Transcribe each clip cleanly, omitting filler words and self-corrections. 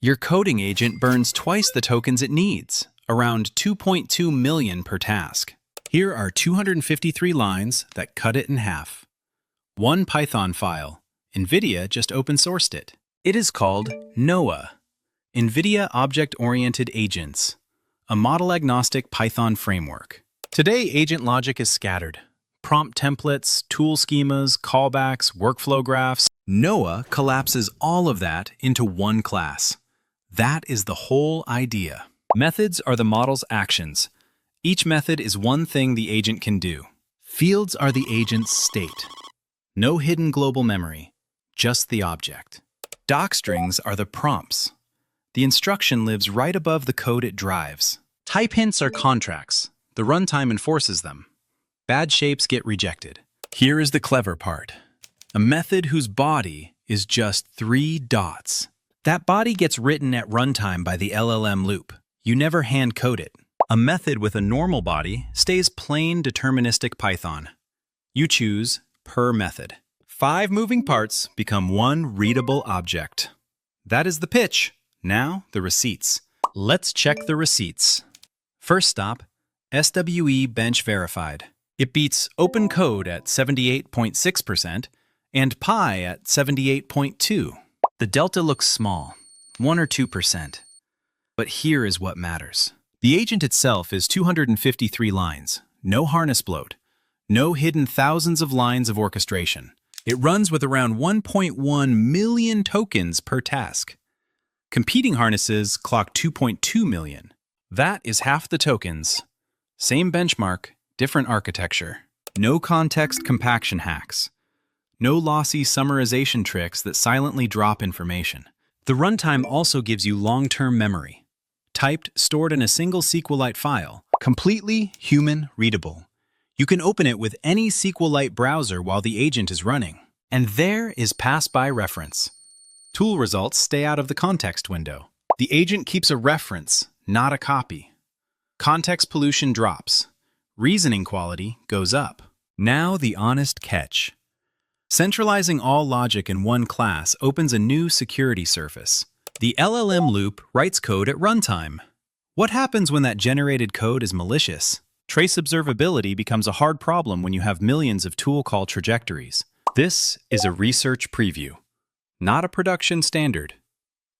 Your coding agent burns twice the tokens it needs, around 2.2 million per task. Here are 253 lines that cut it in half. One Python file. NVIDIA just open-sourced it. It is called NOOA, NVIDIA Object-Oriented Agents, a model-agnostic Python framework. Today, agent logic is scattered. Prompt templates, tool schemas, callbacks, workflow graphs. NOOA collapses all of that into one class. That is the whole idea. Methods are the model's actions. Each method is one thing the agent can do. Fields are the agent's state. No hidden global memory, just the object. Docstrings are the prompts. The instruction lives right above the code it drives. Type hints are contracts. The runtime enforces them. Bad shapes get rejected. Here is the clever part. A method whose body is just 3 dots. That body gets written at runtime by the LLM loop. You never hand code it. A method with a normal body stays plain deterministic Python. You choose per method. 5 moving parts become one readable object. That is the pitch. Now the receipts. Let's check the receipts. First stop, SWE-bench Verified. It beats OpenCode at 78.6% and PI at 78.2%. The delta looks small, 1 or 2%. But here is what matters. The agent itself is 253 lines, no harness bloat, no hidden thousands of lines of orchestration. It runs with around 1.1 million tokens per task. Competing harnesses clock 2.2 million. That is half the tokens. Same benchmark, different architecture. No context compaction hacks. No lossy summarization tricks that silently drop information. The runtime also gives you long-term memory. Typed, stored in a single SQLite file. Completely human-readable. You can open it with any SQLite browser while the agent is running. And there is pass-by reference. Tool results stay out of the context window. The agent keeps a reference, not a copy. Context pollution drops. Reasoning quality goes up. Now the honest catch. Centralizing all logic in one class opens a new security surface. The LLM loop writes code at runtime. What happens when that generated code is malicious? Trace observability becomes a hard problem when you have millions of tool call trajectories. This is a research preview, not a production standard.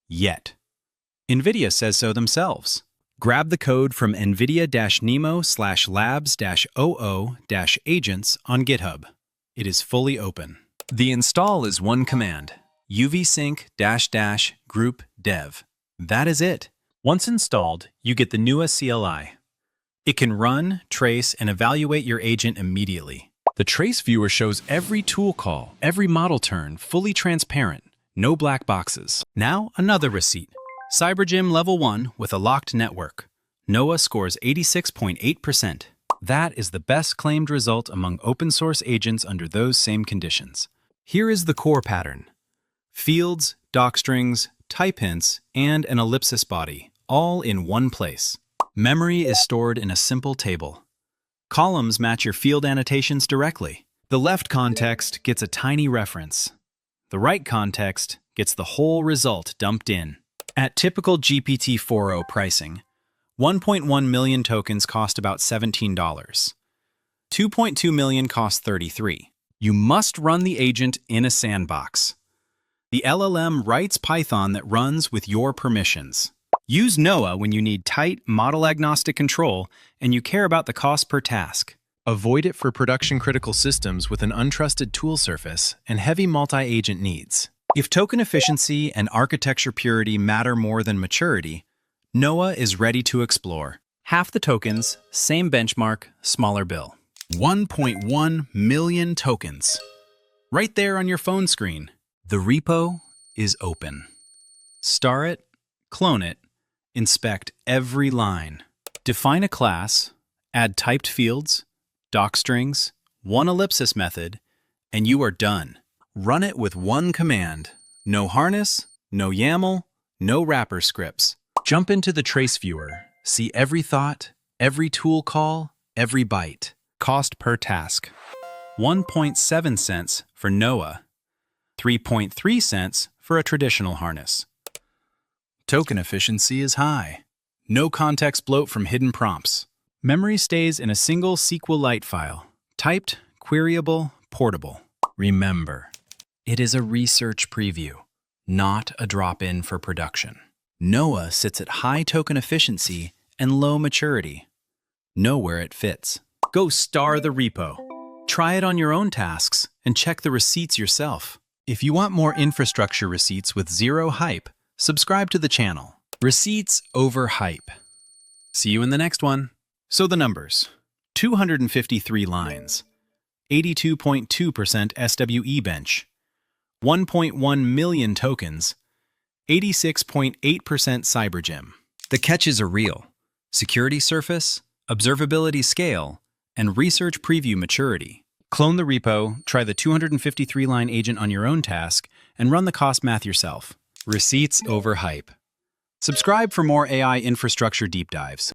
Yet. NVIDIA says so themselves. Grab the code from nvidia-nemo/labs-00-agents on GitHub. It is fully open. The install is one command, uvsync-group dev. That is it. Once installed, you get the NOOA CLI. It can run, trace, and evaluate your agent immediately. The trace viewer shows every tool call, every model turn, fully transparent, no black boxes. Now another receipt. CyberGym Level 1 with a locked network. NOOA scores 86.8%. That is the best claimed result among open-source agents under those same conditions. Here is the core pattern. Fields, docstrings, type hints, and an ellipsis body, all in one place. Memory is stored in a simple table. Columns match your field annotations directly. The left context gets a tiny reference. The right context gets the whole result dumped in. At typical GPT-4o pricing, 1.1 million tokens cost about $17. 2.2 million cost $33. You must run the agent in a sandbox. The LLM writes Python that runs with your permissions. Use NOOA when you need tight, model-agnostic control and you care about the cost per task. Avoid it for production-critical systems with an untrusted tool surface and heavy multi-agent needs. If token efficiency and architecture purity matter more than maturity, NOOA is ready to explore. Half the tokens, same benchmark, smaller bill. 1.1 million tokens. Right there on your phone screen. The repo is open. Star it, clone it, inspect every line. Define a class, add typed fields, docstrings, one ellipsis method, and you are done. Run it with one command. No harness, no YAML, no wrapper scripts. Jump into the trace viewer. See every thought, every tool call, every byte. Cost per task. 1.7 cents for NOOA. 3.3 cents for a traditional harness. Token efficiency is high. No context bloat from hidden prompts. Memory stays in a single SQLite file. Typed, queryable, portable. Remember, it is a research preview, not a drop-in for production. NOOA sits at high token efficiency and low maturity. Know where it fits. Go star the repo. Try it on your own tasks and check the receipts yourself. If you want more infrastructure receipts with zero hype, subscribe to the channel. Receipts over hype. See you in the next one. So the numbers. 253 lines. 82.2% SWE-bench. 1.1 million tokens. 86.8% CyberGym. The catches are real. Security surface, observability scale, and research preview maturity. Clone the repo, try the 253-line agent on your own task, and run the cost math yourself. Receipts over hype. Subscribe for more AI infrastructure deep dives.